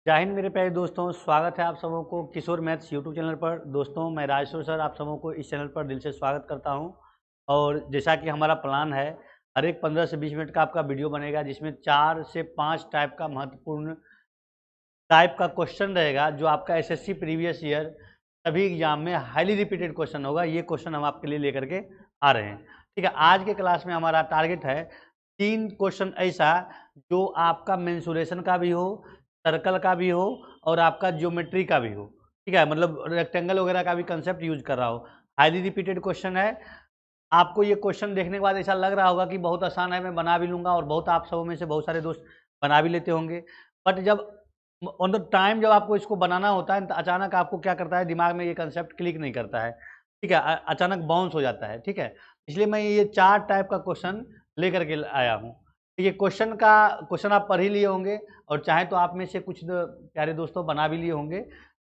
जय हिंद मेरे प्यारे दोस्तों, स्वागत है आप सबों को किशोर मैथ्स यूट्यूब चैनल पर। दोस्तों मैं राजेश्वर सर आप सबों को इस चैनल पर दिल से स्वागत करता हूं। और जैसा कि हमारा प्लान है, हर एक 15 से 20 मिनट का आपका वीडियो बनेगा जिसमें 4 से 5 टाइप का महत्वपूर्ण टाइप का क्वेश्चन रहेगा जो आपका एसएससी प्रीवियस ईयर सभी एग्जाम में हाईली रिपीटेड क्वेश्चन होगा। ये क्वेश्चन हम आपके लिए लेकर के आ रहे हैं। ठीक है, आज के क्लास में हमारा टारगेट है 3 क्वेश्चन ऐसा जो आपका मेंसुरेशन का भी हो, सर्कल का भी हो और आपका ज्योमेट्री का भी हो। ठीक है, मतलब रेक्टेंगल वगैरह का भी कंसेप्ट यूज कर रहा हो। हाईली रिपीटेड क्वेश्चन है। आपको ये क्वेश्चन देखने के बाद ऐसा लग रहा होगा कि बहुत आसान है, मैं बना भी लूँगा, और बहुत आप सबों में से बहुत सारे दोस्त बना भी लेते होंगे। बट जब ऑन द टाइम जब आपको इसको बनाना होता है तो अचानक आपको क्या करता है, दिमाग में ये कंसेप्ट क्लिक नहीं करता है। ठीक है, अचानक बाउंस हो जाता है। ठीक है, इसलिए मैं ये 4 टाइप का क्वेश्चन लेकर के आया हूँ। ये क्वेश्चन आप पढ़ ही लिए होंगे और चाहे तो आप में से कुछ प्यारे दोस्तों बना भी लिए होंगे।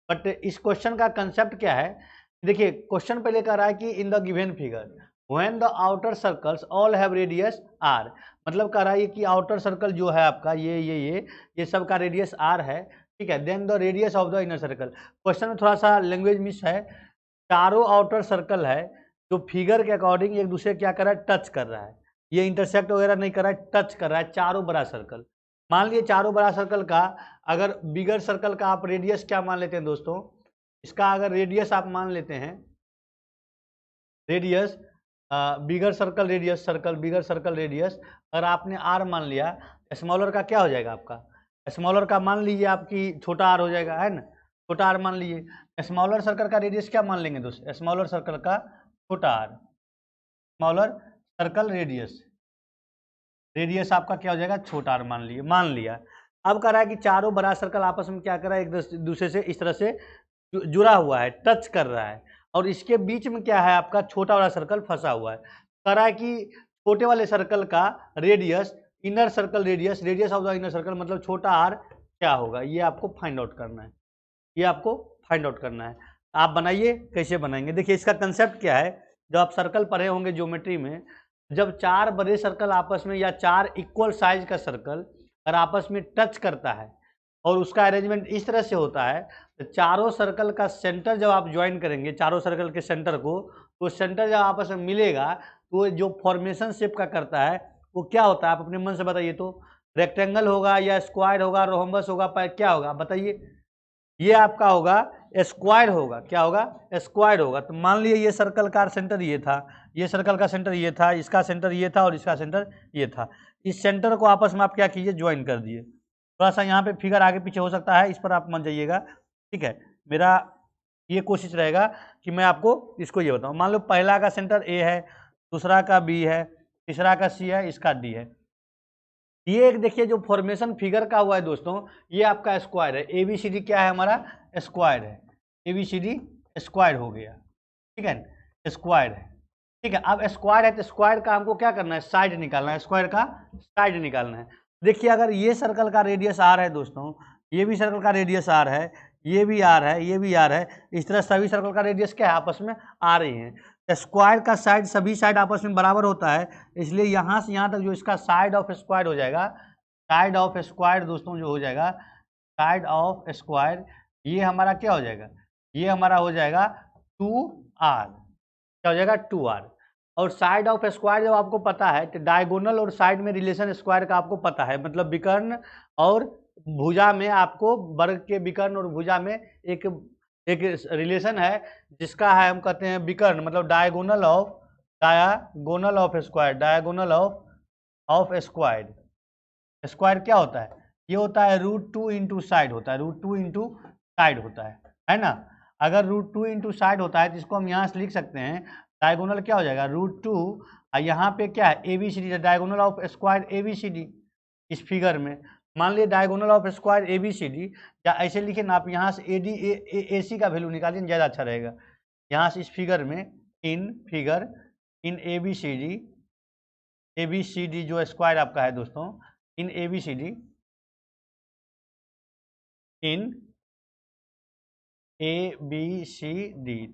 बट इस क्वेश्चन का कंसेप्ट क्या है, देखिए क्वेश्चन पहले कह रहा है कि in the given figure when the outer circles all have radius R. मतलब कह रहा है कि आउटर सर्कल जो है आपका ये सब का रेडियस आर है। ठीक है, then the radius of the inner circle. Question में थोड़ा सा लैंग्वेज मिस है। चारों आउटर सर्कल है जो फिगर के अकॉर्डिंग एक दूसरे क्या कर रहा है, टच कर रहा है। ये इंटरसेक्ट वगैरह नहीं कर रहा है, टच कर रहा है। चारों बड़ा सर्कल, मान लीजिए चारों बड़ा सर्कल का अगर बिगर सर्कल का आप रेडियस क्या मान लेते हैं दोस्तों, इसका अगर रेडियस आप मान लेते हैं, रेडियस बिगर सर्कल रेडियस बिगर सर्कल रेडियस अगर आपने आर मान लिया, स्मॉलर का क्या हो जाएगा आपका, स्मॉलर का मान लीजिए आपकी छोटा आर हो जाएगा, है ना। छोटा आर मान लीजिए, स्मॉलर सर्कल का रेडियस क्या मान लेंगे दोस्त, स्मॉलर सर्कल का छोटा R, smaller circle radius, radius आपका क्या हो जाएगा, छोटा आर मान लिया। अब कह रहा है कि चारों बड़ा सर्कल आपस में क्या कर रहा है, एक दूसरे से इस तरह से जुड़ा हुआ है, टच कर रहा है, और इसके बीच में क्या है आपका छोटा वाला सर्कल फंसा हुआ है। कह रहा है कि छोटे वाले सर्कल का radius, inner circle radius, radius of the inner circle मतलब छोटा आर क्या होगा, ये आपको फाइंड आउट करना है। ये आपको फाइंड आउट करना है। आप बनाइए, कैसे बनाएंगे। देखिए इसका कंसेप्ट क्या है, जब आप सर्कल पढ़े होंगे ज्योमेट्री में, जब 4 बड़े सर्कल आपस में या 4 इक्वल साइज का सर्कल अगर आपस में टच करता है और उसका अरेंजमेंट इस तरह से होता है, तो चारों सर्कल का सेंटर जब आप ज्वाइन करेंगे, चारों सर्कल के सेंटर को, तो सेंटर जब आपस में मिलेगा तो जो फॉर्मेशन शेप का करता है वो क्या होता है, आप अपने मन से बताइए तो। रेक्टेंगल होगा या स्क्वायर होगा, रोहम्बस होगा, क्या होगा बताइए। ये आपका होगा स्क्वायर होगा। क्या होगा, स्क्वायर होगा। तो मान लीजिए ये सर्कल का सेंटर ये था, ये सर्कल का सेंटर ये था, इसका सेंटर ये था और इसका सेंटर ये था। इस सेंटर को आपस में आप क्या कीजिए, ज्वाइन कर दिए। थोड़ा सा यहाँ पे फिगर आगे पीछे हो सकता है, इस पर आप मान जाइएगा। ठीक है, मेरा ये कोशिश रहेगा कि मैं आपको इसको ये बताऊँ। मान लो पहला का सेंटर ए है, दूसरा का बी है, तीसरा का सी है, इसका डी है। ये एक देखिए जो फॉर्मेशन फिगर का हुआ है दोस्तों, ये आपका स्क्वायर है। एबीसीडी क्या है हमारा, स्क्वायर है। एबीसीडी स्क्वायर हो गया। ठीक है, स्क्वायर है। ठीक है, अब स्क्वायर है तो स्क्वायर का हमको क्या करना है, साइड निकालना है, स्क्वायर का साइड निकालना है। देखिए अगर ये सर्कल का रेडियस आर है दोस्तों, ये भी सर्कल का रेडियस आर है, ये भी आर है, ये भी आर है, इस तरह सभी सर्कल का रेडियस क्या है, आपस में आ रही है। स्क्वायर का साइड, सभी साइड आपस में बराबर होता है, इसलिए यहाँ से यहाँ तक जो इसका साइड ऑफ स्क्वायर हो जाएगा, साइड ऑफ स्क्वायर दोस्तों जो हो जाएगा, साइड ऑफ स्क्वायर, ये हमारा क्या हो जाएगा, ये हमारा हो जाएगा 2r। क्या हो जाएगा, 2r। और साइड ऑफ स्क्वायर जब आपको पता है तो डायगोनल और साइड में रिलेशन स्क्वायर का आपको पता है, मतलब विकर्ण और भुजा में, आपको वर्ग के विकर्ण और भुजा में एक रिलेशन है जिसका है हम कहते हैं विकर्ण, मतलब diagonal of square, diagonal of square. Square क्या होता है, ये होता है √2 इंटू साइड होता है, √2 इंटू साइड होता है ना। अगर √2 इंटू साइड होता है तो इसको हम यहाँ से लिख सकते हैं, डायगोनल क्या हो जाएगा, √2, और यहाँ पे क्या है, ABCD, diagonal of square ABCD। इस फिगर में मान लीजिए डायगोनल ऑफ स्क्वायर ABCD, या ऐसे लिखे ना आप, यहाँ से AC का वैल्यू निकालिए, ज़्यादा अच्छा रहेगा। यहाँ से इस फिगर में, इन ABCD जो स्क्वायर आपका है दोस्तों, इन ABCD,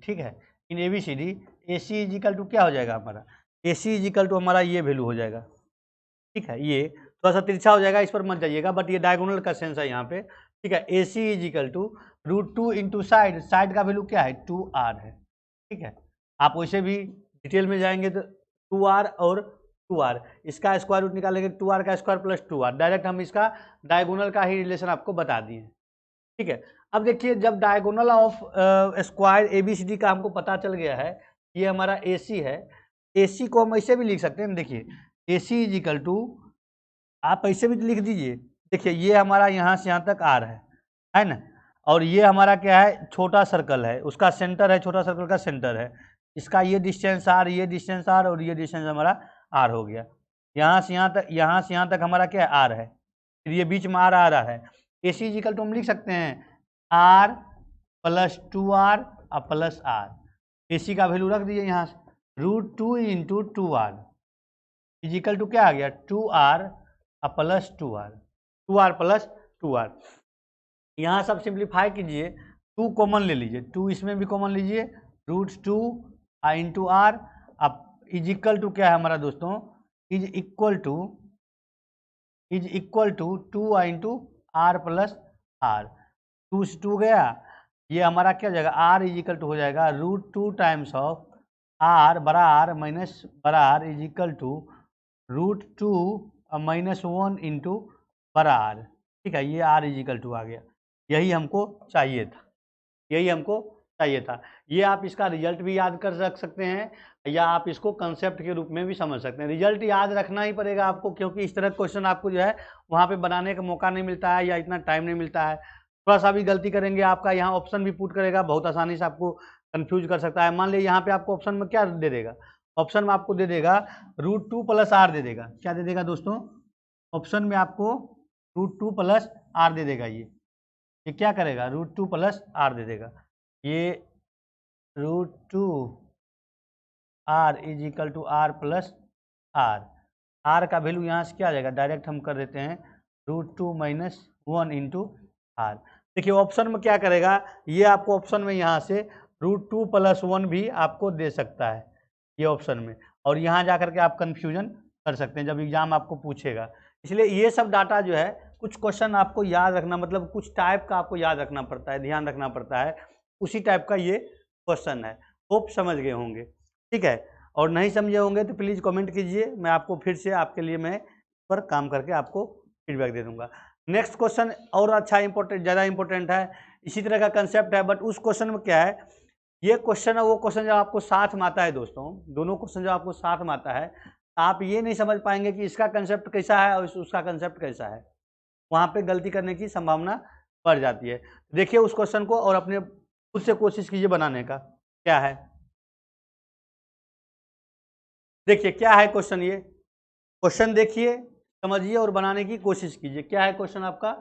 ठीक है, इन ABCD, AC इजिकल टू क्या हो जाएगा हमारा, AC इजिकल टू हमारा ये वैल्यू हो जाएगा। ठीक है, ये थोड़ा सा तिरछा हो जाएगा, इस पर मत जाइएगा, बट ये डायगोनल का सेंस है यहाँ पे, ठीक है। AC is equal to √2 into side, side का वैल्यू क्या है 2r है, ठीक है। आप वैसे भी डिटेल में जाएंगे तो 2r और 2r, इसका स्क्वायर रूट निकालेंगे 2r का स्क्वायर प्लस 2r, डायरेक्ट हम इसका डायगोनल का ही रिलेशन आपको बता दिए, ठीक है। अब देखिए जब डायगोनल ऑफ स्क्वायर ABCD का हमको पता चल गया है, ये हमारा AC है, AC को हम ऐसे भी लिख सकते हैं, देखिए AC इज इक्वल टू, आप ऐसे भी लिख दीजिए, देखिए ये हमारा यहाँ से यहाँ तक R है ना, और ये हमारा क्या है छोटा सर्कल है, उसका सेंटर है, छोटा सर्कल का सेंटर है, इसका ये डिस्टेंस R, ये डिस्टेंस R और ये डिस्टेंस हमारा R हो गया। यहाँ से यहाँ तक, यहाँ से यहाँ तक हमारा क्या है R है, फिर ये बीच में R आ रहा है। AC इज इक्वल टू हम लिख सकते हैं R प्लस 2R और प्लस R, AC का वैल्यू रख दीजिए यहाँ से, √2 into 2R is equal to क्या आ गया 2R plus 2R, 2R plus 2R। यहाँ सब सिंप्लीफाई कीजिए, 2 कॉमन ले लीजिए, 2 इसमें भी कॉमन लीजिए, √2 इंटू R, अब इज इक्वल टू क्या है हमारा दोस्तों, is equal to 2 into R plus R, 2 से 2 गया, ये हमारा क्या हो जाएगा R इज इक्वल टू हो जाएगा √2 टाइम्स ऑफ R बड़ा R माइनस बड़ा R is equal to √2 -1 into बड़ा R, ठीक है। ये R इज इक्वल टू आ गया, यही हमको चाहिए था, यही हमको चाहिए था। ये आप इसका रिजल्ट भी याद कर रख सकते हैं या आप इसको कंसेप्ट के रूप में भी समझ सकते हैं। रिजल्ट याद रखना ही पड़ेगा आपको, क्योंकि इस तरह क्वेश्चन आपको जो है वहाँ पे बनाने का मौका नहीं मिलता है या इतना टाइम नहीं मिलता है। थोड़ा सा भी गलती करेंगे आपका यहाँ ऑप्शन भी पुट करेगा, बहुत आसानी से आपको कन्फ्यूज कर सकता है। मान लीजिए यहाँ पे आपको ऑप्शन में क्या दे देगा, ऑप्शन में आपको दे देगा √2 प्लस R दे देगा, क्या दे देगा दोस्तों, ऑप्शन में आपको √2 प्लस R दे देगा, ये क्या करेगा √2 प्लस R दे देगा, ये √2 R is equal to R plus R, R का वैल्यू यहाँ से क्या आ जाएगा, डायरेक्ट हम कर देते हैं √2 - 1 इंटू R। देखिए ऑप्शन में क्या करेगा, ये आपको ऑप्शन में यहाँ से √2 प्लस 1 भी आपको दे सकता है ये ऑप्शन में, और यहाँ जा करके आप कन्फ्यूजन कर सकते हैं जब एग्जाम आपको पूछेगा। इसलिए ये सब डाटा जो है, कुछ क्वेश्चन आपको याद रखना, मतलब कुछ टाइप का आपको याद रखना पड़ता है, ध्यान रखना पड़ता है, उसी टाइप का ये क्वेश्चन है। होप समझ गए होंगे, ठीक है। और नहीं समझे होंगे तो प्लीज़ कमेंट कीजिए, मैं आपको फिर से आपके लिए मैं पर काम करके आपको फीडबैक दे दूंगा। नेक्स्ट क्वेश्चन और अच्छा इंपॉर्टेंट, ज़्यादा इंपॉर्टेंट है, इसी तरह का कंसेप्ट है, बट उस क्वेश्चन में क्या है, ये क्वेश्चन है वो क्वेश्चन जो आपको साथ में आता है दोस्तों, दोनों क्वेश्चन जो आपको साथ में आता है, आप ये नहीं समझ पाएंगे कि इसका कंसेप्ट कैसा है और उसका कंसेप्ट कैसा है, वहाँ पे गलती करने की संभावना बढ़ जाती है। देखिए उस क्वेश्चन को और अपने खुद से कोशिश कीजिए बनाने का, क्या है देखिए क्या है क्वेश्चन, ये क्वेश्चन देखिए, समझिए और बनाने की कोशिश कीजिए। क्या है क्वेश्चन आपका,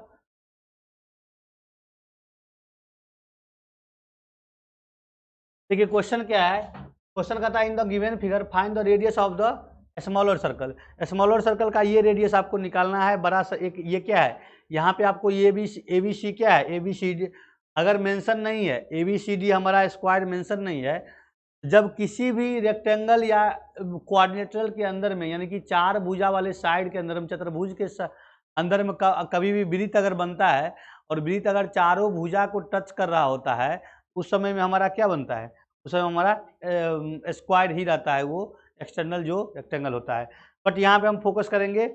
देखिए क्वेश्चन क्या है, क्वेश्चन कहता है इन the given figure find the radius of the smaller circle. Smaller circle का ये रेडियस आपको निकालना है, बड़ा सा एक ये क्या है, यहाँ पे आपको ये ABC क्या है, ABCD अगर मेंशन नहीं है, ABCD हमारा स्क्वायर मेंशन नहीं है, जब किसी भी रेक्टेंगल या क्वाड्रिलेटरल के अंदर में, यानी कि 4 भुजा वाले साइड के अंदर में, चतुर्भुज के अंदर में कभी भी वृत्त अगर बनता है और वृत्त अगर चारों भुजा को टच कर रहा होता है, उस समय में हमारा क्या बनता है, उस समय हमारा स्क्वायर ही रहता है, वो एक्सटर्नल जो रेक्टेंगल होता है। बट यहाँ पे हम फोकस करेंगे,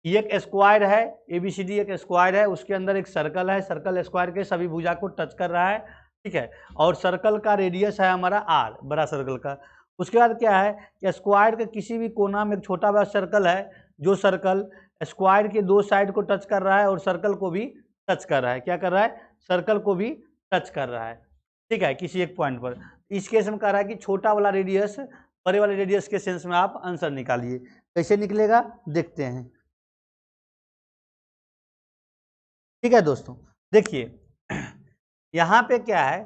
ये एक स्क्वायर है, ABCD एक स्क्वायर है, उसके अंदर एक सर्कल है, सर्कल स्क्वायर के सभी भुजा को टच कर रहा है, ठीक है, और सर्कल का रेडियस है हमारा R, बड़ा सर्कल का। उसके बाद क्या है कि स्क्वायर के किसी भी कोना में एक छोटा बड़ा सर्कल है, जो सर्कल स्क्वायर के 2 साइड को टच कर रहा है और सर्कल को भी टच कर रहा है, क्या कर रहा है, सर्कल को भी टच कर रहा है, ठीक है, किसी एक पॉइंट पर। इस केस में कह रहा है कि छोटा वाला रेडियस बड़े वाले रेडियस के सेंस में आप आंसर निकालिए, कैसे निकलेगा देखते हैं, ठीक है दोस्तों। देखिए यहाँ पे क्या है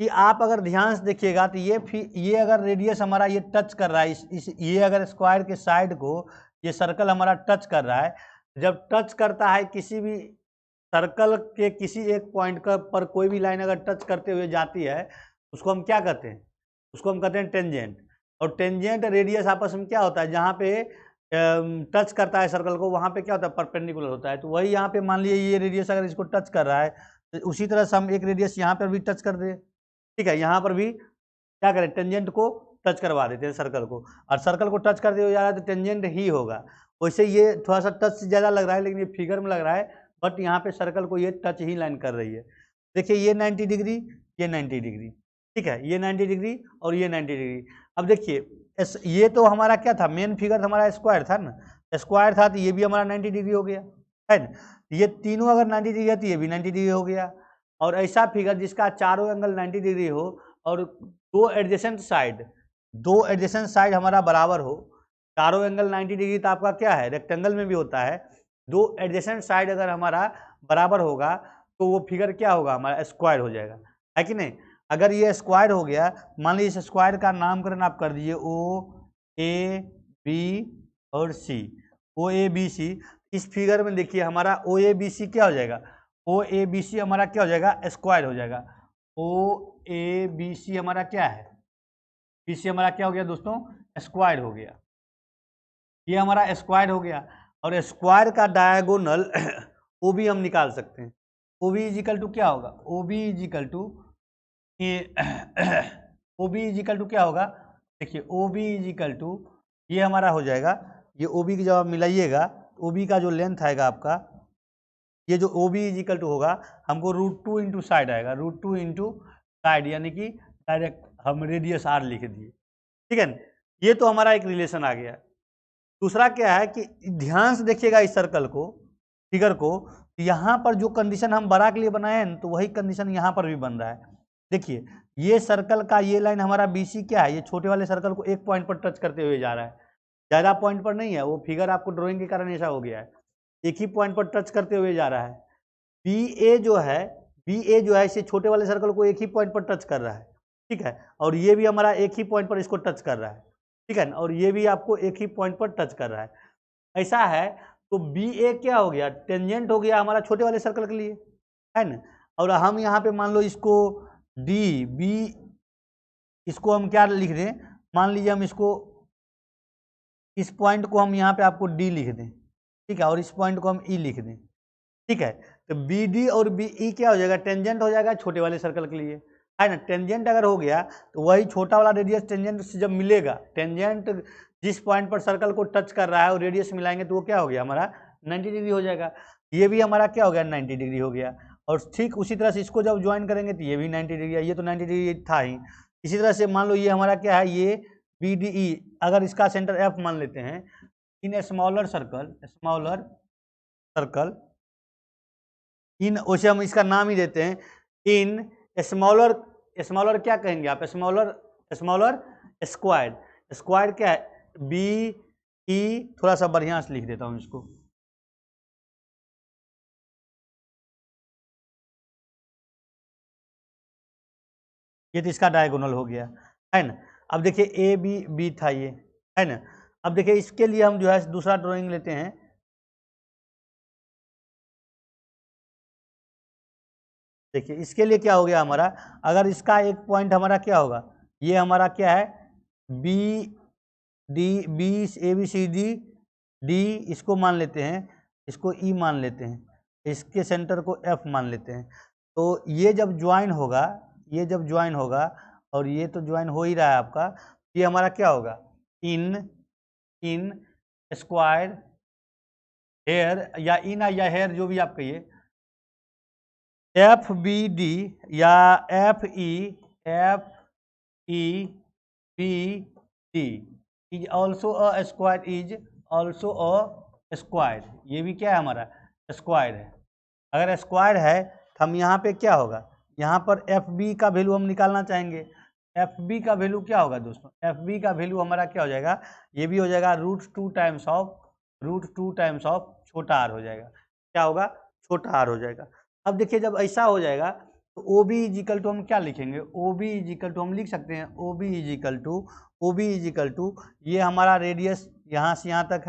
कि आप अगर ध्यान से देखिएगा तो ये अगर रेडियस हमारा ये टच कर रहा है, ये अगर स्क्वायर के साइड को ये सर्कल हमारा टच कर रहा है, जब टच करता है किसी भी सर्कल के किसी एक पॉइंट पर कोई भी लाइन अगर टच करते हुए जाती है, उसको हम क्या कहते हैं, उसको हम कहते हैं टेंजेंट। और टेंजेंट रेडियस आपस में क्या होता है, जहाँ पे टच करता है सर्कल को, वहाँ पे क्या होता है, परपेंडिकुलर होता है। तो वही यहाँ पे मान लीजिए ये रेडियस अगर इसको टच कर रहा है, तो उसी तरह से हम एक रेडियस यहाँ पर भी टच कर दें, ठीक है, यहाँ पर भी क्या करें, टेंजेंट को टच करवा देते हैं सर्कल को, और सर्कल को टच करते हुए जा रहा है तो टेंजेंट ही होगा। वैसे ये थोड़ा सा टच ज़्यादा लग रहा है, लेकिन ये फिगर में लग रहा है, बट यहाँ पे सर्कल को ये टच ही लाइन कर रही है। देखिए ये 90 डिग्री, ये 90 डिग्री, ठीक है, ये 90 डिग्री और ये 90 डिग्री। अब देखिए ये तो हमारा क्या था, मेन फिगर हमारा स्क्वायर था ना, स्क्वायर था, तो ये भी हमारा 90 डिग्री हो गया, है ना। ये तीनों अगर 90 डिग्री है तो ये भी 90 डिग्री हो गया। और ऐसा फिगर जिसका चारों एंगल 90 डिग्री हो और दो एडजेसेंट साइड हमारा बराबर हो, चारों एंगल 90 डिग्री तो आपका क्या है, रेक्टेंगल में भी होता है, दो एडजेसेंट साइड अगर हमारा बराबर होगा तो वो फिगर क्या होगा, हमारा स्क्वायर हो जाएगा, है कि नहीं। अगर ये स्क्वायर हो गया, मान लीजिए इस स्क्वायर का नामकरण आप कर दीजिए OAB और C, OABC। इस फिगर में देखिए हमारा OABC क्या हो जाएगा, OABC हमारा क्या हो जाएगा, स्क्वायर हो जाएगा। OABC हमारा क्या है, BC हमारा क्या हो गया दोस्तों, स्क्वायर हो गया, ये हमारा स्क्वायर हो गया। और स्क्वायर का डायगोनल OB हम निकाल सकते हैं। OB इजिकल टू क्या होगा, OB is equal to OB is equal to क्या होगा, देखिए OB इजिकल टू ये हमारा हो जाएगा, ये OB की जब आप मिलाइएगा, OB का जो लेंथ आएगा आपका, ये जो OB इजिकल टू होगा, हमको √2 इंटू साइड आएगा, √2 इंटू साइड, यानी कि डायरेक्ट हम रेडियस R लिख दिए, ठीक है ना। ये तो हमारा एक रिलेशन आ गया। दूसरा क्या है कि ध्यान से देखिएगा इस सर्कल को, फिगर को, यहाँ पर जो कंडीशन हम बड़ा के लिए बनाए हैं तो वही कंडीशन यहाँ पर भी बन रहा है। देखिए ये सर्कल का ये लाइन हमारा BC क्या है, ये छोटे वाले सर्कल को एक पॉइंट पर टच करते हुए जा रहा है, ज़्यादा पॉइंट पर नहीं है, वो फिगर आपको ड्राइंग के कारण ऐसा हो गया है, एक ही पॉइंट पर टच करते हुए जा रहा है। BA जो है इसे छोटे वाले सर्कल को एक ही पॉइंट पर टच कर रहा है, ठीक है, और ये भी हमारा एक ही पॉइंट पर इसको टच कर रहा है, ठीक है, और ये भी आपको एक ही पॉइंट पर टच कर रहा है। ऐसा है तो BA क्या हो गया, टेंजेंट हो गया हमारा छोटे वाले सर्कल के लिए, है ना। और हम यहाँ पे मान लो इसको B, इसको हम क्या लिख दें, मान लीजिए हम इसको, इस पॉइंट को हम यहाँ पे आपको D लिख दें, ठीक है, और इस पॉइंट को हम E लिख दें, ठीक है। तो BD और BE क्या हो जाएगा, टेंजेंट हो जाएगा छोटे वाले सर्कल के लिए, है ना। टेंजेंट अगर हो गया तो वही छोटा वाला रेडियस टेंजेंट से जब मिलेगा, टेंजेंट जिस पॉइंट पर सर्कल को टच कर रहा है और रेडियस मिलाएंगे तो वो क्या हो गया, हमारा 90 डिग्री हो जाएगा। ये भी हमारा क्या हो गया, 90 डिग्री हो गया। और ठीक उसी तरह से इसको जब ज्वाइन करेंगे तो ये भी 90 डिग्री है, ये तो 90 डिग्री था ही। इसी तरह से मान लो ये हमारा क्या है, ये BDE, अगर इसका सेंटर F मान लेते हैं, इन स्मॉलर सर्कल इन, वैसे हम इसका नाम ही देते हैं इन स्मॉलर क्या कहेंगे आप, स्मॉलर स्क्वायर क्या है, BE, थोड़ा सा बढ़िया से लिख देता हूँ इसको, ये तो इसका डायगोनल हो गया, है ना। अब देखिए AB था ये, है ना। अब देखिए इसके लिए हम जो है दूसरा ड्राइंग लेते हैं, देखिए इसके लिए क्या हो गया हमारा, अगर इसका एक पॉइंट हमारा क्या होगा, ये हमारा क्या है, ABCD, इसको मान लेते हैं, इसको E मान लेते हैं, इसके सेंटर को F मान लेते हैं। तो ये जब ज्वाइन होगा, और ये तो ज्वाइन हो ही रहा है आपका, ये हमारा क्या होगा, इन स्क्वायर हेयर, या इन या हेयर जो भी आप कहिए, FBD या FEBD is also a square, ये भी क्या है हमारा, स्क्वायर है। अगर स्क्वायर है तो हम यहाँ पे क्या होगा, यहाँ पर FB का वैल्यू हम निकालना चाहेंगे। FB का वैल्यू क्या होगा दोस्तों, FB का वैल्यू हमारा क्या हो जाएगा, ये भी हो जाएगा √2 टाइम्स ऑफ छोटा r हो जाएगा, क्या होगा, छोटा r हो जाएगा। अब देखिए जब ऐसा हो जाएगा तो OB इजिकल टू हम क्या लिखेंगे, OB इजिकल टू हम लिख सकते हैं, OB इजिकल टू ये हमारा रेडियस यहाँ से यहाँ तक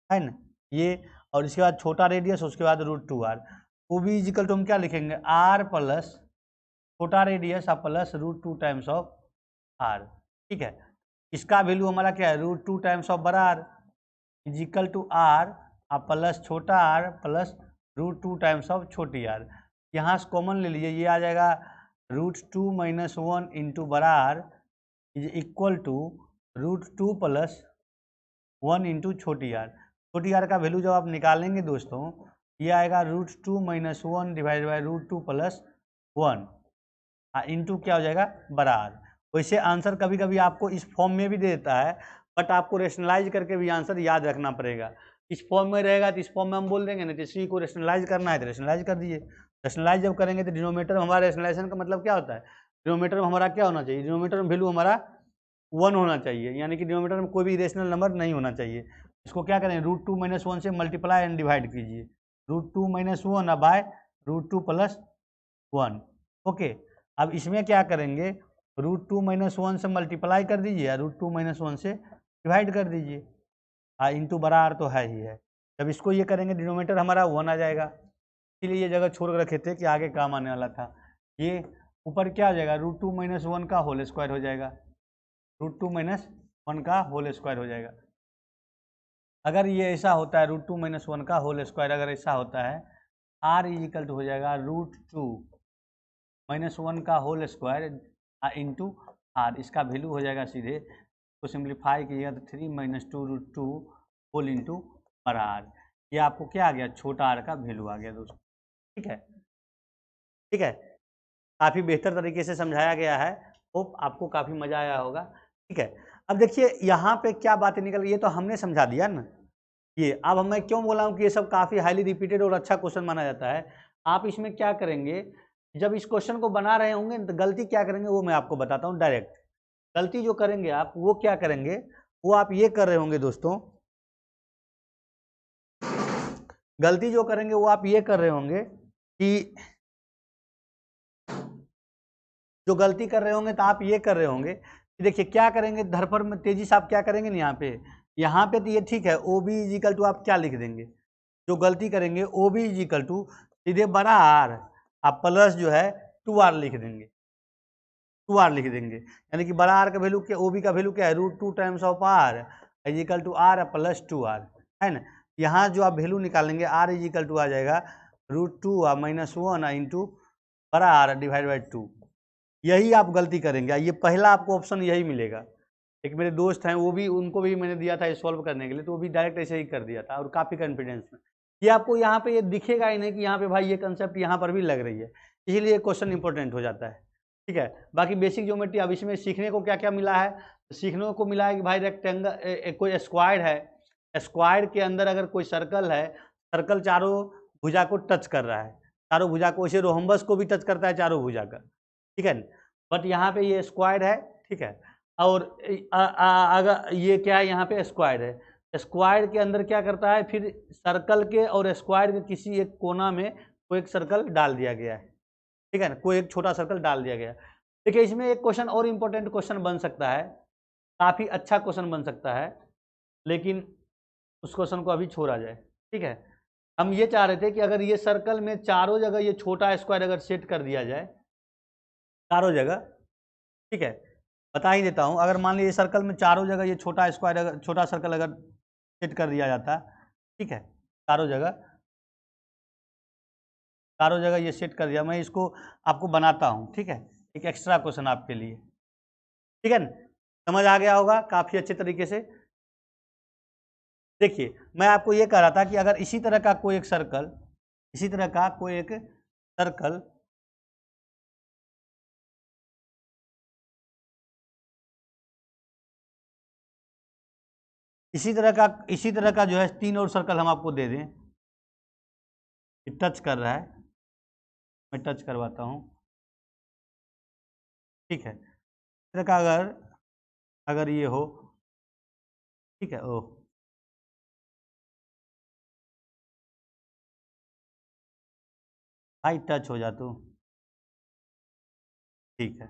है ना, ये, और इसके बाद छोटा रेडियस, उसके बाद √2r। OB इजिकल टू हम क्या लिखेंगे, r प्लस छोटा radius plus √2 times of r, ठीक है। इसका वैल्यू हमारा क्या है, √2 टाइम्स ऑफ बड़ा r, is equal to R plus छोटा आर प्लस √2 टाइम्स ऑफ छोटी आर। यहाँ से कॉमन ले लीजिए, ये आ जाएगा √2 - 1 इंटू बड़ा आर इज इक्वल टू √2 प्लस 1 इंटू छोटी आर। छोटी आर का वैल्यू जब आप निकालेंगे दोस्तों, ये आएगा √2 - 1 डिवाइड बाई √2 प्लस 1 इंटू क्या हो जाएगा बड़ा आर। वैसे आंसर कभी कभी आपको इस फॉर्म में भी दे देता है, बट आपको रेशनलाइज करके भी आंसर याद रखना पड़ेगा। इस फॉर्म में रहेगा तो इस फॉर्म में हम बोल देंगे ना, तो इसी को रेशनलाइज करना है तो रेशनलाइज कर दीजिए। रेशनलाइज जब करेंगे तो डिनोमीटर में हमारा रेशनलाइजेशन का मतलब क्या होता है, डिनोमीटर में हमारा क्या होना चाहिए, डिनोमीटर में वैल्यू हमारा 1 होना चाहिए, यानी कि डिनोमीटर में कोई भी इरेशनल नंबर नहीं होना चाहिए। इसको क्या करें, √2 - 1 से मल्टीप्लाई एंड डिवाइड कीजिए, √2 - 1 बाय √2 प्लस 1। ओके, अब इसमें क्या करेंगे, √2 - 1 से मल्टीप्लाई कर दीजिए, √2 - 1 से डिवाइड कर दीजिए, इंटू बड़ा आर तो है ही है। जब इसको ये करेंगे डिनोमीटर हमारा 1 आ जाएगा, इसलिए ये जगह छोड़ कर रखे थे कि आगे काम आने वाला था। ये ऊपर क्या हो जाएगा, √2 - 1 का होल स्क्वायर हो जाएगा, √2 - 1 का होल स्क्वायर हो जाएगा। अगर ये ऐसा होता है, √2 - 1 का होल स्क्वायर अगर ऐसा होता है, r इज इक्वल टू हो जाएगा √2 - 1 का होल स्क्वायर इंटू आर। इसका वैल्यू हो जाएगा सीधे, तो सिंप्लीफाई कीजिएगा तो 3 - 2 √2 होल इंटू बड़ा आर। ये आपको क्या आ गया, छोटा आर का वैल्यू आ गया दोस्तों। ठीक है, ठीक है, काफ़ी बेहतर तरीके से समझाया गया है, होप आपको काफ़ी मज़ा आया होगा। ठीक है, अब देखिए यहाँ पे क्या बातें निकल, ये तो हमने समझा दिया ना। ये अब मैं क्यों बोला हूँ कि ये सब काफ़ी हाईली रिपीटेड और अच्छा क्वेश्चन माना जाता है। आप इसमें क्या करेंगे, जब इस क्वेश्चन को बना रहे होंगे तो गलती क्या करेंगे वो मैं आपको बताता हूँ डायरेक्ट। गलती जो करेंगे आप वो क्या करेंगे, वो आप ये कर रहे होंगे दोस्तों, गलती जो करेंगे वो आप ये कर रहे होंगे कि जो गलती कर रहे होंगे तो आप ये कर रहे होंगे कि देखिए क्या करेंगे, धरफर में तेजी से आप क्या करेंगे ना, यहाँ पे तो ये ठीक है, O B is equal to आप क्या लिख देंगे, जो गलती करेंगे O B is equal to सीधे बड़ा आर आप प्लस जो है 2r लिख देंगे, 2r लिख देंगे, यानी कि बड़ा आर का वैल्यू क्या, ओ बी का वैल्यू क्या है, √2 times of R is equal to R plus 2r, है ना। यहाँ जो आप वैल्यू निकालेंगे r इज इक्वल टू आ जाएगा √2 - 1 इंटू बड़ा आर डिवाइड बाई 2। यही आप गलती करेंगे, ये पहला आपको ऑप्शन यही मिलेगा। एक मेरे दोस्त हैं, वो भी, उनको भी मैंने दिया था सॉल्व करने के लिए, तो वो भी डायरेक्ट ऐसे ही कर दिया था और काफ़ी कॉन्फिडेंस में। ये आपको यहाँ पे ये दिखेगा ही नहीं कि यहाँ पे भाई ये कंसेप्ट यहाँ पर भी लग रही है, इसीलिए क्वेश्चन इंपॉर्टेंट हो जाता है। ठीक है, बाकी बेसिक ज्योमेट्री अब इसमें सीखने को क्या क्या मिला है, तो सीखने को मिला है कि भाई रेक्टेंगल कोई स्क्वायर है, स्क्वायर के अंदर अगर कोई सर्कल है, सर्कल चारों भुजा को टच कर रहा है, चारों भुजा को, वैसे रोहम्बस को भी टच करता है चारों भुजा का, ठीक है, बट यहाँ पे ये स्क्वायर है, ठीक है। और अगर ये क्या है, यहाँ पे स्क्वायर है, स्क्वायर के अंदर क्या करता है, फिर सर्कल के और स्क्वायर के किसी एक कोना में कोई एक सर्कल डाल दिया गया है, ठीक है ना, कोई एक छोटा सर्कल डाल दिया गया है। देखिए इसमें एक क्वेश्चन और इम्पोर्टेंट क्वेश्चन बन सकता है, काफ़ी अच्छा क्वेश्चन बन सकता है, लेकिन उस क्वेश्चन को अभी छोड़ा जाए। ठीक है, हम ये चाह रहे थे कि अगर ये सर्कल में चारों जगह ये छोटा स्क्वायर अगर सेट कर दिया जाए चारों जगह, ठीक है, बता ही देता हूँ, अगर मान लीजिए सर्कल में चारों जगह ये छोटा स्क्वायर अगर, छोटा सर्कल अगर सेट कर दिया जाता, ठीक है, चारों जगह, चारों जगह ये सेट कर दिया, मैं इसको आपको बनाता हूँ, ठीक है, एक एक्स्ट्रा क्वेश्चन आपके लिए, ठीक है ना, समझ आ गया होगा काफ़ी अच्छे तरीके से। देखिए मैं आपको ये कह रहा था कि अगर इसी तरह का कोई एक सर्कल, इसी तरह का कोई एक सर्कल, इसी तरह का जो है 3 और सर्कल हम आपको दे दें, टच कर रहा है, मैं टच करवाता हूँ, ठीक है, इस तरह का अगर अगर ये हो, ठीक है, ओह भाई टच हो जा तू, ठीक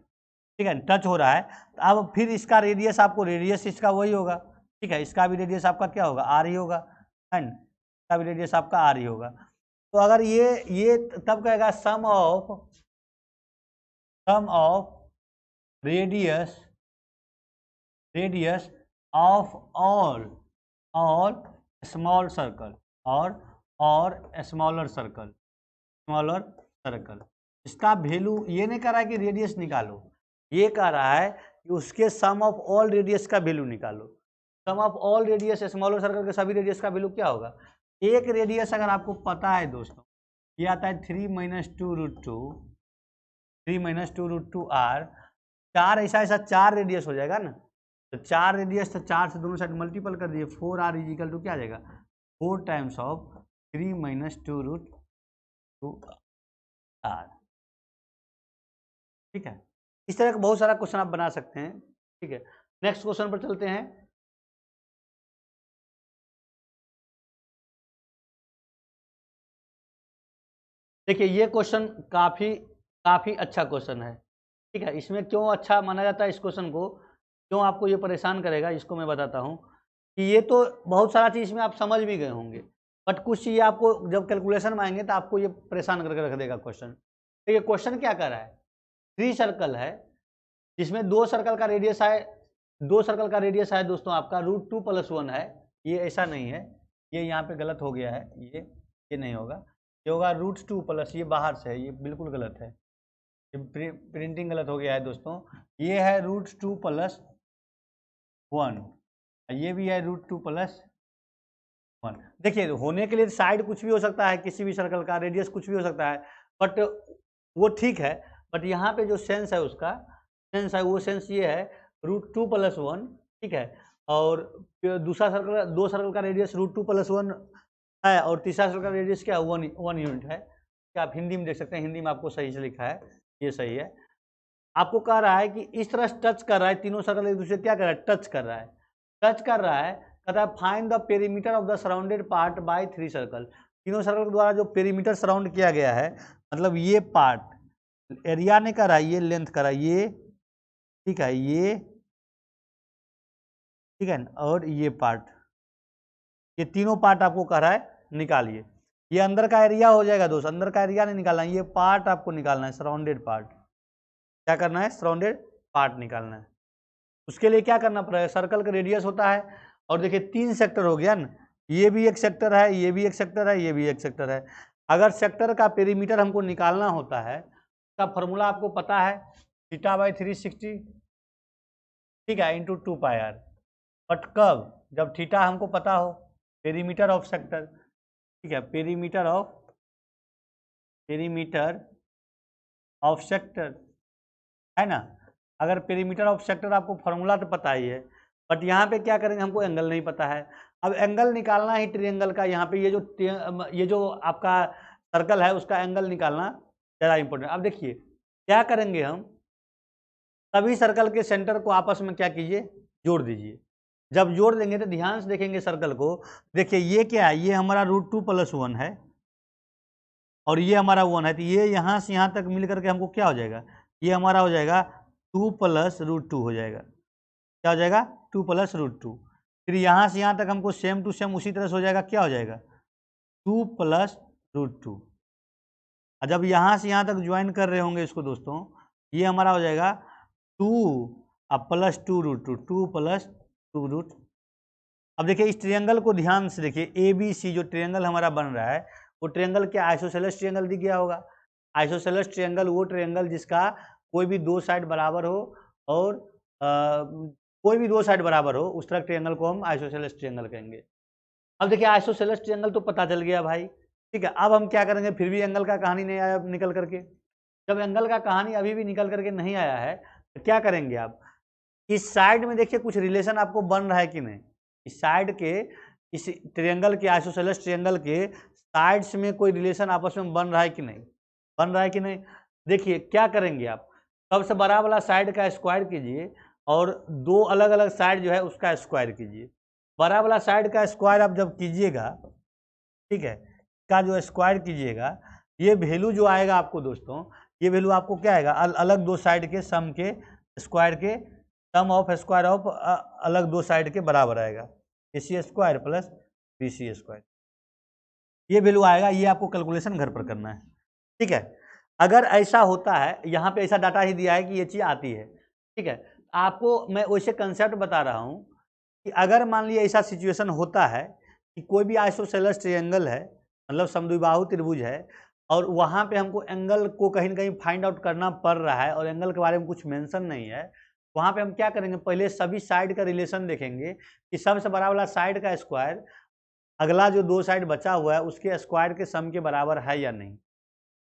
है, टच हो रहा है, तो अब फिर इसका रेडियस, आपको रेडियस इसका वही होगा, ठीक है, इसका भी रेडियस आपका क्या होगा, आर ही होगा, है ना, इसका भी रेडियस आपका आर ही होगा। तो अगर ये तब कहेगा sum of radius of all small circle और स्मॉलर सर्कल, स्मॉलर सर्कल। इसका वैल्यू ये नहीं कह रहा है कि रेडियस निकालो, ये कह रहा है कि उसके सम ऑफ ऑल रेडियस का वैल्यू निकालो। Sum of all radius smaller circle के सभी रेडियस का वैल्यू क्या होगा? एक रेडियस अगर आपको पता है दोस्तों, ये आता है 3 - 2√2, 3 - 2√2 r। चार ऐसा 4 रेडियस हो जाएगा ना, तो 4 रेडियस, तो 4 से दोनों साइड मल्टीपल कर दिए, 4r इजिकल टू क्या आ जाएगा? 4 टाइम्स ऑफ 3 - 2√2 r। ठीक है, इस तरह का बहुत सारा क्वेश्चन आप बना सकते हैं। ठीक है, नेक्स्ट क्वेश्चन पर चलते हैं। देखिए ये क्वेश्चन काफी अच्छा क्वेश्चन है। ठीक है, इसमें क्यों अच्छा माना जाता है इस क्वेश्चन को, क्यों आपको ये परेशान करेगा, इसको मैं बताता हूँ कि ये तो बहुत सारा चीज़ में आप समझ भी गए होंगे, बट कुछ चीज़ आपको जब कैलकुलेशन में आएंगे तो आपको ये परेशान करके रख देगा क्वेश्चन। तो ये क्वेश्चन क्या कर रहा है? 3 सर्कल है जिसमें 2 सर्कल का रेडियस है, 2 सर्कल का रेडियस है दोस्तों आपका √2 + 1 है। ये ऐसा नहीं है, ये यहाँ पे गलत हो गया है, ये नहीं होगा, ये होगा √2 प्लस, ये बाहर से है, ये बिल्कुल गलत है, प्रिंटिंग गलत हो गया है दोस्तों। ये है √2 + 1, ये भी है √2 + 1। देखिए होने के लिए साइड कुछ भी हो सकता है, किसी भी सर्कल का रेडियस कुछ भी हो सकता है, बट वो ठीक है। बट यहाँ पे जो सेंस है उसका सेंस है, वो सेंस ये है √2 + 1। ठीक है, और दूसरा सर्कल, 2 सर्कल का रेडियस √2 + 1 है, और तीसरा सर्कल का रेडियस क्या है? 1 यूनिट है। क्या आप हिंदी में देख सकते हैं, हिंदी में आपको सही से लिखा है, ये सही है। आपको कह रहा है कि इस तरह टच कर रहा है, तीनों सर्कल एक दूसरे क्या कर रहा है? टच कर रहा है, टच कर रहा है। कहता है find the perimeter of the surrounded part by 3 circle. तीनों सर्कल के द्वारा जो पेरीमीटर सराउंड किया गया है, मतलब ये पार्ट एरिया नहीं कर रहा है, ये लेंथ कर रहा है, ये ठीक है, ये ठीक है, और ये पार्ट, ये तीनों पार्ट आपको कह रहा है निकालिए। ये अंदर का एरिया हो जाएगा दोस्त, अंदर का एरिया नहीं निकालना है, ये पार्ट आपको निकालना है, सराउंडेड पार्ट। क्या करना है? सराउंडेड पार्ट निकालना है। उसके लिए क्या करना पड़ेगा? सर्कल का रेडियस होता है, और देखिए 3 सेक्टर हो गया ना, ये भी एक सेक्टर है, ये भी एक सेक्टर है, ये भी एक सेक्टर है। अगर सेक्टर का पेरीमीटर हमको निकालना होता है, उसका फॉर्मूला आपको पता है, θ/360, ठीक है, इंटू 2πr। बट कब? जब थीटा हमको पता हो, पेरीमीटर ऑफ सेक्टर। ठीक है, पेरीमीटर ऑफ सेक्टर है ना। अगर पेरीमीटर ऑफ सेक्टर आपको फॉर्मूला तो पता ही है, बट यहाँ पे क्या करेंगे, हमको एंगल नहीं पता है। अब एंगल निकालना ही ट्रायंगल का, यहाँ पे ये जो आपका सर्कल है उसका एंगल निकालना ज़्यादा इंपॉर्टेंट। अब देखिए क्या करेंगे, हम सभी सर्कल के सेंटर को आपस में क्या कीजिए? जोड़ दीजिए। जब जोड़ देंगे तो ध्यान से देखेंगे सर्कल को, देखिए ये क्या है? ये हमारा √2 + 1 है, और ये हमारा 1 है, तो ये यहाँ से यहाँ तक मिल करके हमको क्या हो जाएगा? ये हमारा हो जाएगा 2 + √2 हो जाएगा। क्या हो जाएगा? 2 + √2। फिर यहाँ से यहाँ तक हमको सेम टू सेम उसी तरह से हो जाएगा, क्या हो जाएगा? 2 + √2। और जब यहाँ से यहाँ तक ज्वाइन कर रहे होंगे इसको दोस्तों, ये हमारा हो जाएगा 2 + 2√2, 2 + 2√2। अब देखिए इस ट्रायंगल को ध्यान से देखिए, ABC जो ट्रायंगल हमारा बन रहा है, वो ट्रायंगल क्या? आइसोसेलेस ट्रायंगल दिख गया होगा। आइसोसेलेस ट्रायंगल वो ट्रायंगल जिसका कोई भी 2 साइड बराबर हो, और कोई भी 2 साइड बराबर हो, उस तरह ट्रायंगल को हम आइसोसेलेस ट्रायंगल कहेंगे। अब देखिए आइसोसेलेस ट्रायंगल तो पता चल गया भाई, ठीक है। अब हम क्या करेंगे? फिर भी एंगल का कहानी नहीं आया निकल करके। जब एंगल का कहानी अभी भी निकल करके नहीं आया है, तो क्या करेंगे आप? इस साइड में देखिए कुछ रिलेशन आपको बन रहा है कि नहीं? इस साइड के, इस ट्रायंगल के, आइसोसेलेस ट्रायंगल के साइड्स में कोई रिलेशन आपस में बन रहा है कि नहीं? बन रहा है कि नहीं? देखिए क्या करेंगे आप? सबसे बड़ा वाला साइड का स्क्वायर कीजिए, और 2 अलग अलग साइड जो है उसका स्क्वायर कीजिए। बड़ा वाला साइड का स्क्वायर आप जब कीजिएगा, ठीक है, का जो स्क्वायर कीजिएगा, ये वैल्यू जो आएगा आपको दोस्तों, ये वैल्यू आपको क्या आएगा? अलग 2 साइड के सम के स्क्वायर के, सम ऑफ स्क्वायर ऑफ अलग 2 साइड के बराबर आएगा, AC² + BC²। ये वैल्यू आएगा, ये आपको कैलकुलेशन घर पर करना है, ठीक है। अगर ऐसा होता है, यहाँ पे ऐसा डाटा ही दिया है कि ये चीज़ आती है, ठीक है, आपको मैं वैसे कंसेप्ट बता रहा हूँ कि अगर मान लीजिए ऐसा सिचुएशन होता है कि कोई भी आइसोसेलेस ट्रायंगल है, मतलब समद्विबाहु त्रिभुज है, और वहाँ पे हमको एंगल को कहीं ना कहीं फाइंड आउट करना पड़ रहा है और एंगल के बारे में कुछ मेंशन नहीं है, वहाँ पे हम क्या करेंगे, पहले सभी साइड का रिलेशन देखेंगे कि सबसे बड़ा वाला साइड का स्क्वायर अगला जो दो साइड बचा हुआ है उसके स्क्वायर के सम के बराबर है या नहीं,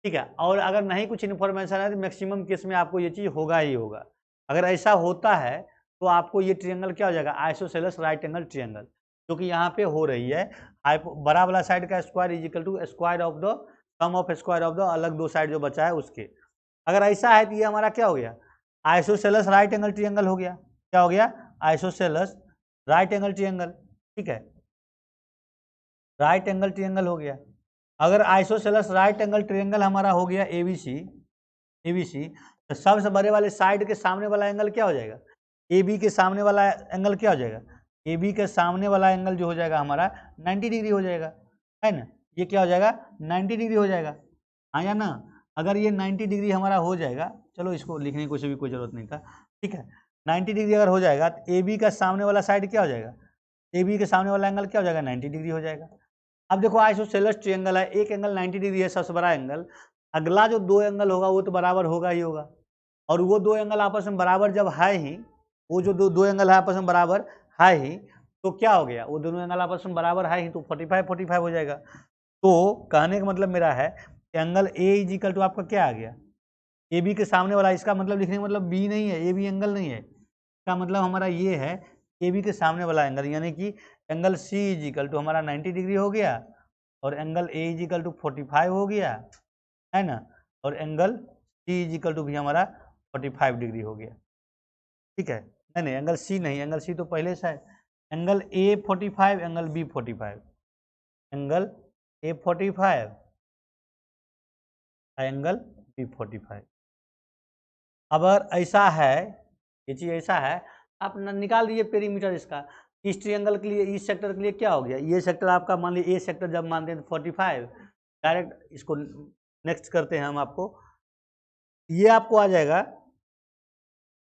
ठीक है। और अगर नहीं कुछ इन्फॉर्मेशन है तो मैक्सिमम केस में आपको ये चीज़ होगा ही होगा। अगर ऐसा होता है तो आपको ये ट्रायंगल क्या हो जाएगा, आइसोसेलेस राइट एंगल ट्रायंगल, जो कि यहाँ पे हो रही है। बड़ा वाला साइड का square is equal to square of the sum of square of the अलग दो साइड जो बचा है उसके। अगर ऐसा है तो ये हमारा क्या हो गया, आइसोसेलेस राइट एंगल ट्रायंगल हो गया। क्या हो गया, आइसोसेलेस राइट एंगल ट्रायंगल, ठीक है, राइट एंगल ट्रायंगल हो गया। अगर आइसोसेलेस राइट एंगल ट्रायंगल हमारा हो गया एबीसी, तो सबसे बड़े वाले साइड के सामने वाला एंगल क्या हो जाएगा, AB के सामने वाला एंगल क्या हो जाएगा, AB के सामने वाला एंगल जो हो जाएगा हमारा 90 डिग्री हो जाएगा, है ना। ये क्या हो जाएगा, 90 डिग्री हो जाएगा, हाँ या ना। अगर ये 90 डिग्री हमारा हो जाएगा, चलो इसको लिखने की कोई जरूरत नहीं था, ठीक है। 90 डिग्री अगर हो जाएगा तो AB का सामने वाला साइड क्या हो जाएगा, AB के सामने वाला एंगल क्या हो जाएगा, 90 डिग्री हो जाएगा। अब देखो आइसोसेलेस ट्रायंगल है, एक एंगल 90 डिग्री है सबसे बड़ा एंगल, अगला जो दो एंगल होगा वो तो बराबर होगा ही होगा, और वो दो एंगल आपस में बराबर जब है ही, वो जो दो एंगल है आपस में बराबर है ही, तो क्या हो गया, वो दोनों एंगल आपस में बराबर है ही तो 45 हो जाएगा। तो कहने का मतलब मेरा है angle A is equal to आपका क्या आ गया, ए बी के सामने वाला, इसका मतलब लिखने का मतलब बी नहीं है, ए बी एंगल नहीं है, इसका मतलब हमारा ये है ए बी के सामने वाला एंगल, यानी कि angle C is equal to हमारा 90 डिग्री हो गया, और angle A is equal to 45 हो गया, है ना, और angle C is equal to भी हमारा 45 डिग्री हो गया, ठीक है। नहीं एंगल सी नहीं, एंगल सी तो पहले से है, angle A 45, angle B 45, angle A 45, angle B 45। अब अगर ऐसा है, ये चीज़ ऐसा है, आप निकाल दीजिए पेरीमीटर इसका। इस ट्रायंगल के लिए, इस सेक्टर के लिए क्या हो गया, ये सेक्टर आपका मान लीजिए, ए सेक्टर जब मानते हैं तो 45, डायरेक्ट इसको नेक्स्ट करते हैं हम आपको, ये आपको आ जाएगा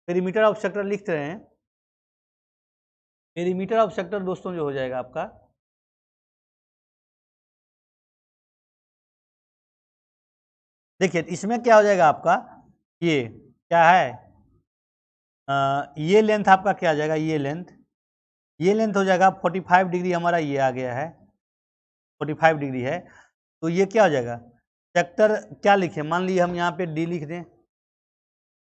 पेरीमीटर ऑफ सेक्टर, लिख रहे हैं पेरीमीटर ऑफ सेक्टर दोस्तों जो हो जाएगा आपका, देखिए इसमें क्या हो जाएगा आपका, ये क्या है, ये लेंथ आपका क्या आ जाएगा, ये लेंथ हो जाएगा 45 डिग्री, हमारा ये आ गया है 45 डिग्री है, तो ये क्या हो जाएगा, सेक्टर क्या लिखें, मान लीजिए हम यहाँ पे डी लिख दें,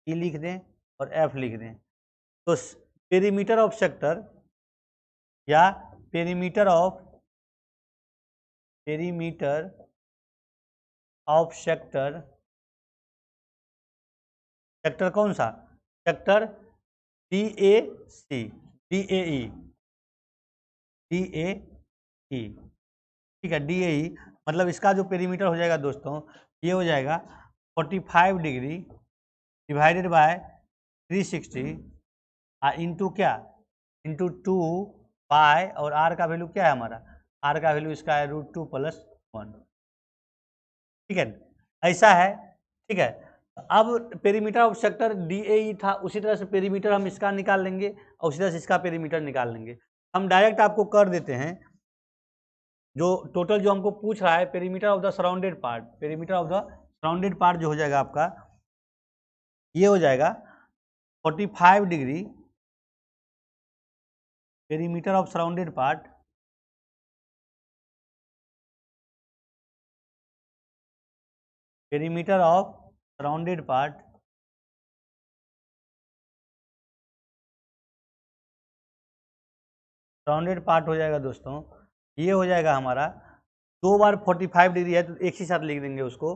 ई लिख दें और एफ लिख दें, तो पेरीमीटर ऑफ सेक्टर या पेरीमीटर ऑफ सेक्टर, सेक्टर कौन सा, सेक्टर DAC, DAE, ठीक है, DAE, मतलब इसका जो पेरीमीटर हो जाएगा दोस्तों, ये हो जाएगा 45 डिग्री डिवाइडेड बाय 360 इंटू क्या, इंटू 2 पाई, और आर का वैल्यू क्या है हमारा, आर का वैल्यू इसका है √2 + 1, ठीक है, ऐसा है, ठीक है। अब पेरीमीटर ऑफ सेक्टर DAE था, उसी तरह से पेरीमीटर हम इसका निकाल लेंगे और उसी तरह से इसका पेरीमीटर निकाल लेंगे। हम डायरेक्ट आपको कर देते हैं, जो टोटल जो हमको पूछ रहा है perimeter of the surrounded part, perimeter of the surrounded part जो हो जाएगा आपका, ये हो जाएगा 45 degree perimeter of surrounded part, perimeter of surrounded part, surrounded part हो जाएगा दोस्तों, ये हो जाएगा हमारा, दो बार 45 डिग्री है तो एक ही साथ लिख देंगे उसको,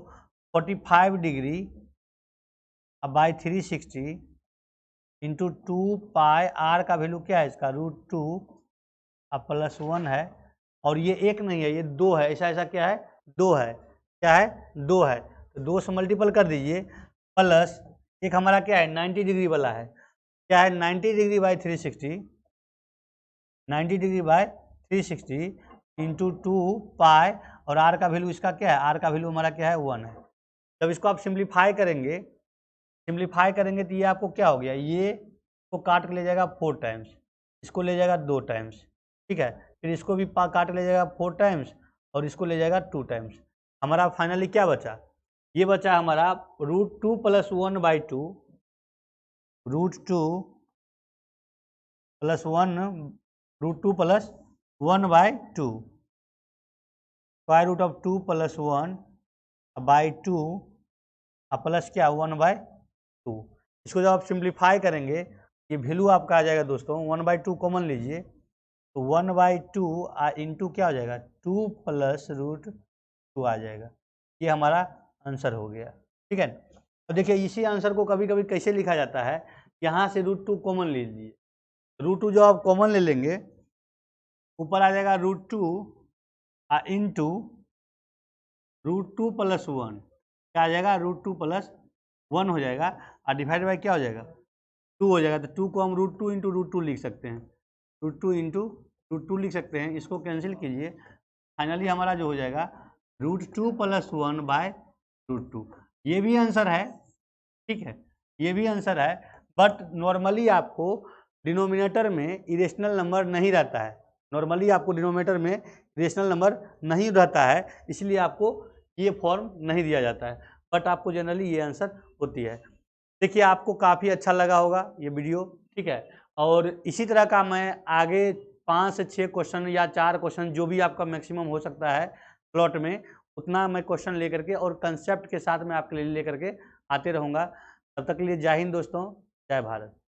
45 डिग्री अब बाई 360 इंटू 2 पाई, आर का वैल्यू क्या है इसका √2 अब +1 है, और ये एक नहीं है, ये दो है, ऐसा क्या है, दो है, क्या है, दो है, तो दो से मल्टीपल कर दीजिए, प्लस एक हमारा क्या है 90 डिग्री वाला है, क्या है 90 degree by 360, 90 degree by 360 into 2 पाई, और आर का वैल्यू इसका क्या है, आर का वैल्यू हमारा क्या है 1 है। जब इसको आप सिंप्लीफाई करेंगे तो ये आपको क्या हो गया, ये को काट के ले जाएगा 4 टाइम्स, इसको ले जाएगा 2 टाइम्स, ठीक है, फिर इसको भी काट ले जाएगा 4 टाइम्स और इसको ले जाएगा 2 टाइम्स। हमारा फाइनली क्या बचा, ये बचा हमारा √2 + 1/2, √2 + 1, √2 + 1/2, √2 + 1/2 प्लस क्या 1/2। इसको जब आप सिंप्लीफाई करेंगे ये वैल्यू आपका आ जाएगा दोस्तों 1/2 कॉमन लीजिए तो 1/2 इंटू क्या हो जाएगा 2 + √2 आ जाएगा। ये हमारा आंसर हो गया, ठीक है। तो देखिए इसी आंसर को कभी कभी कैसे लिखा जाता है, यहाँ से √2 कॉमन ले लीजिए, √2 जो आप कॉमन ले लेंगे ऊपर आ जाएगा √2 इंटू √2 + 1, क्या आ जाएगा √2 + 1 हो जाएगा और डिवाइड बाई क्या हो जाएगा 2 हो जाएगा। तो 2 को हम √2 इंटू √2 लिख सकते हैं, √2 इंटू √2 लिख सकते हैं। इसको कैंसिल कीजिए, फाइनली हमारा जो हो जाएगा √2 + 1/√2। ये भी आंसर है, ठीक है, ये भी आंसर है। बट नॉर्मली आपको डिनोमिनेटर में इरेशनल नंबर नहीं रहता है, नॉर्मली आपको डिनोमिनेटर में इरेशनल नंबर नहीं रहता है, इसलिए आपको ये फॉर्म नहीं दिया जाता है, बट आपको जनरली ये आंसर होती है। देखिए आपको काफ़ी अच्छा लगा होगा ये वीडियो, ठीक है। और इसी तरह का मैं आगे 5 से 6 क्वेश्चन या 4 क्वेश्चन जो भी आपका मैक्सिमम हो सकता है प्लॉट में, उतना मैं क्वेश्चन लेकर के और कंसेप्ट के साथ मैं आपके लिए लेकर के आते रहूँगा। तब तक के लिए जय हिंद दोस्तों, जय भारत।